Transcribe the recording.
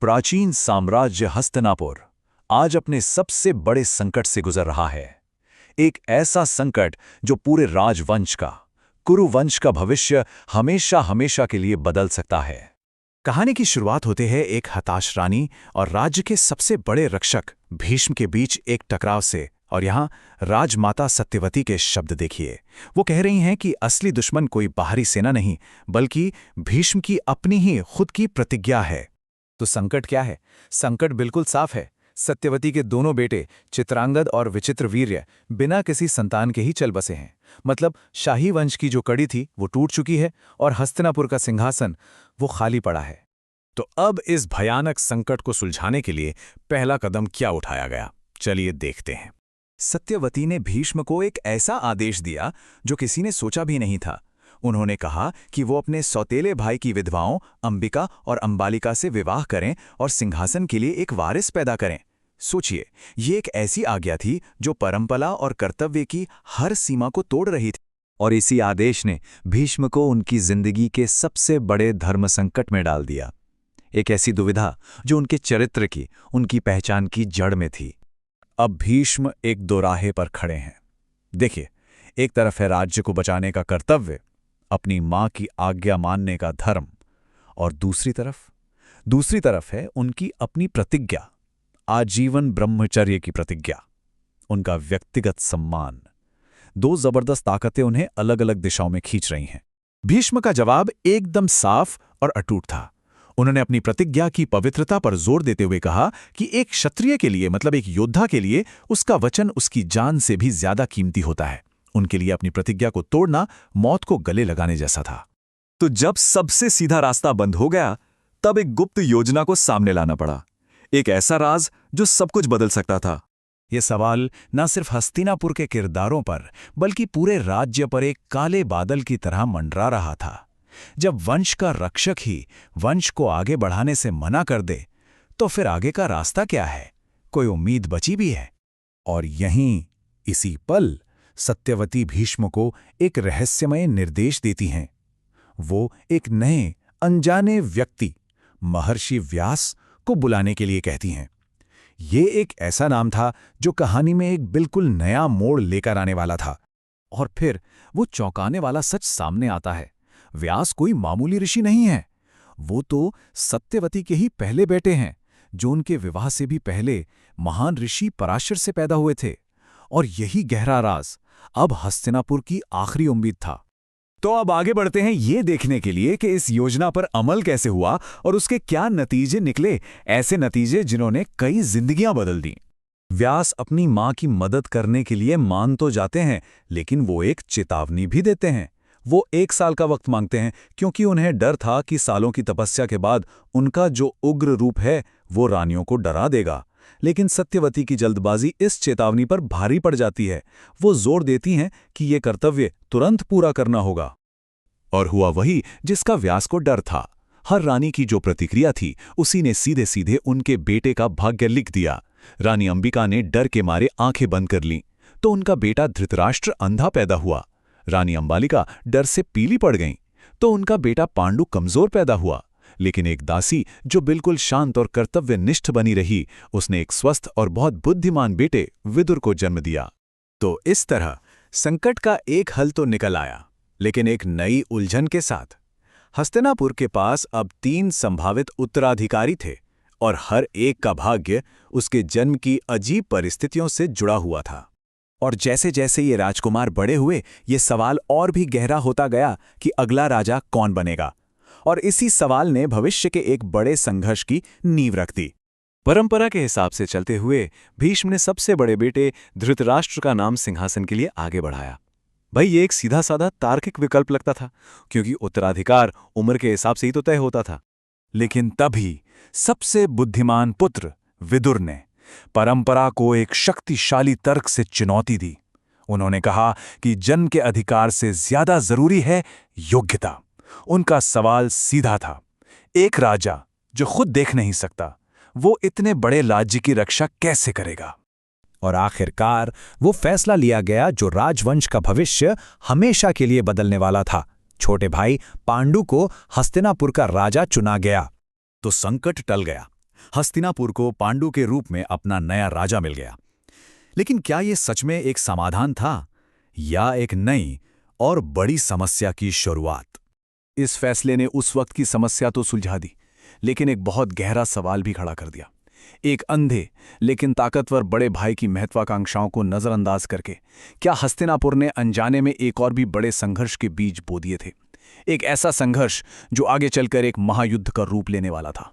प्राचीन साम्राज्य हस्तिनापुर आज अपने सबसे बड़े संकट से गुजर रहा है। एक ऐसा संकट जो पूरे राजवंश का, कुरु वंश का भविष्य हमेशा हमेशा के लिए बदल सकता है। कहानी की शुरुआत होते है एक हताश रानी और राज्य के सबसे बड़े रक्षक भीष्म के बीच एक टकराव से। और यहाँ राजमाता सत्यवती के शब्द देखिए। वो कह रही हैं कि असली दुश्मन कोई बाहरी सेना नहीं, बल्कि भीष्म की अपनी ही खुद की प्रतिज्ञा है। तो संकट क्या है? संकट बिल्कुल साफ है। सत्यवती के दोनों बेटे चित्रांगद और विचित्रवीर्य बिना किसी संतान के ही चल बसे हैं। मतलब शाही वंश की जो कड़ी थी वो टूट चुकी है और हस्तिनापुर का सिंहासन वो खाली पड़ा है। तो अब इस भयानक संकट को सुलझाने के लिए पहला कदम क्या उठाया गया, चलिए देखते हैं। सत्यवती ने भीष्म को एक ऐसा आदेश दिया जो किसी ने सोचा भी नहीं था। उन्होंने कहा कि वो अपने सौतेले भाई की विधवाओं अंबिका और अंबालिका से विवाह करें और सिंहासन के लिए एक वारिस पैदा करें। सोचिए, ये एक ऐसी आज्ञा थी जो परंपरा और कर्तव्य की हर सीमा को तोड़ रही थी। और इसी आदेश ने भीष्म को उनकी जिंदगी के सबसे बड़े धर्म संकट में डाल दिया। एक ऐसी दुविधा जो उनके चरित्र की, उनकी पहचान की जड़ में थी। अब भीष्म एक दोराहे पर खड़े हैं। देखिए, एक तरफ है राज्य को बचाने का कर्तव्य, अपनी मां की आज्ञा मानने का धर्म, और दूसरी तरफ है उनकी अपनी प्रतिज्ञा, आजीवन ब्रह्मचर्य की प्रतिज्ञा, उनका व्यक्तिगत सम्मान। दो जबरदस्त ताकतें उन्हें अलग अलग दिशाओं में खींच रही हैं। भीष्म का जवाब एकदम साफ और अटूट था। उन्होंने अपनी प्रतिज्ञा की पवित्रता पर जोर देते हुए कहा कि एक क्षत्रिय के लिए, मतलब एक योद्धा के लिए, उसका वचन उसकी जान से भी ज्यादा कीमती होता है। उनके लिए अपनी प्रतिज्ञा को तोड़ना मौत को गले लगाने जैसा था। तो जब सबसे सीधा रास्ता बंद हो गया, तब एक गुप्त योजना को सामने लाना पड़ा। एक ऐसा राज जो सब कुछ बदल सकता था। यह सवाल न सिर्फ हस्तिनापुर के किरदारों पर, बल्कि पूरे राज्य पर एक काले बादल की तरह मंडरा रहा था। जब वंश का रक्षक ही वंश को आगे बढ़ाने से मना कर दे, तो फिर आगे का रास्ता क्या है? कोई उम्मीद बची भी है? और यहीं इसी पल सत्यवती भीष्म को एक रहस्यमय निर्देश देती हैं। वो एक नए अनजाने व्यक्ति महर्षि व्यास को बुलाने के लिए कहती हैं। ये एक ऐसा नाम था जो कहानी में एक बिल्कुल नया मोड़ लेकर आने वाला था। और फिर वो चौंकाने वाला सच सामने आता है। व्यास कोई मामूली ऋषि नहीं है। वो तो सत्यवती के ही पहले बेटे हैं, जो उनके विवाह से भी पहले महान ऋषि पराशर से पैदा हुए थे। और यही गहरा राज अब हस्तिनापुर की आखिरी उम्मीद था। तो अब आगे बढ़ते हैं ये देखने के लिए कि इस योजना पर अमल कैसे हुआ और उसके क्या नतीजे निकले, ऐसे नतीजे जिन्होंने कई जिंदगियां बदल दी। व्यास अपनी मां की मदद करने के लिए मान तो जाते हैं, लेकिन वो एक चेतावनी भी देते हैं। वो 1 साल का वक्त मांगते हैं, क्योंकि उन्हें डर था कि सालों की तपस्या के बाद उनका जो उग्र रूप है वो रानियों को डरा देगा। लेकिन सत्यवती की जल्दबाजी इस चेतावनी पर भारी पड़ जाती है। वो जोर देती हैं कि ये कर्तव्य तुरंत पूरा करना होगा। और हुआ वही जिसका व्यास को डर था। हर रानी की जो प्रतिक्रिया थी, उसी ने सीधे सीधे उनके बेटे का भाग्य लिख दिया। रानी अंबिका ने डर के मारे आंखें बंद कर लीं, तो उनका बेटा धृतराष्ट्र अंधा पैदा हुआ। रानी अंबालिका डर से पीली पड़ गईं, तो उनका बेटा पांडु कमजोर पैदा हुआ। लेकिन एक दासी जो बिल्कुल शांत और कर्तव्यनिष्ठ बनी रही, उसने एक स्वस्थ और बहुत बुद्धिमान बेटे विदुर को जन्म दिया। तो इस तरह संकट का एक हल तो निकल आया, लेकिन एक नई उलझन के साथ। हस्तिनापुर के पास अब 3 संभावित उत्तराधिकारी थे, और हर एक का भाग्य उसके जन्म की अजीब परिस्थितियों से जुड़ा हुआ था। और जैसे जैसे ये राजकुमार बड़े हुए, ये सवाल और भी गहरा होता गया कि अगला राजा कौन बनेगा। और इसी सवाल ने भविष्य के एक बड़े संघर्ष की नींव रख दी। परंपरा के हिसाब से चलते हुए भीष्म ने सबसे बड़े बेटे धृतराष्ट्र का नाम सिंहासन के लिए आगे बढ़ाया। भाई, ये एक सीधा साधा तार्किक विकल्प लगता था, क्योंकि उत्तराधिकार उम्र के हिसाब से ही तो तय होता था। लेकिन तभी सबसे बुद्धिमान पुत्र विदुर ने परंपरा को एक शक्तिशाली तर्क से चुनौती दी। उन्होंने कहा कि जन्म के अधिकार से ज्यादा जरूरी है योग्यता। उनका सवाल सीधा था। एक राजा जो खुद देख नहीं सकता, वो इतने बड़े राज्य की रक्षा कैसे करेगा? और आखिरकार वो फैसला लिया गया जो राजवंश का भविष्य हमेशा के लिए बदलने वाला था। छोटे भाई पांडु को हस्तिनापुर का राजा चुना गया। तो संकट टल गया। हस्तिनापुर को पांडु के रूप में अपना नया राजा मिल गया। लेकिन क्या ये सच में एक समाधान था, या एक नई और बड़ी समस्या की शुरुआत? इस फैसले ने उस वक्त की समस्या तो सुलझा दी, लेकिन एक बहुत गहरा सवाल भी खड़ा कर दिया। एक अंधे लेकिन ताकतवर बड़े भाई की महत्वाकांक्षाओं को नजरअंदाज करके क्या हस्तिनापुर ने अनजाने में एक और भी बड़े संघर्ष के बीज बो दिए थे? एक ऐसा संघर्ष जो आगे चलकर एक महायुद्ध का रूप लेने वाला था।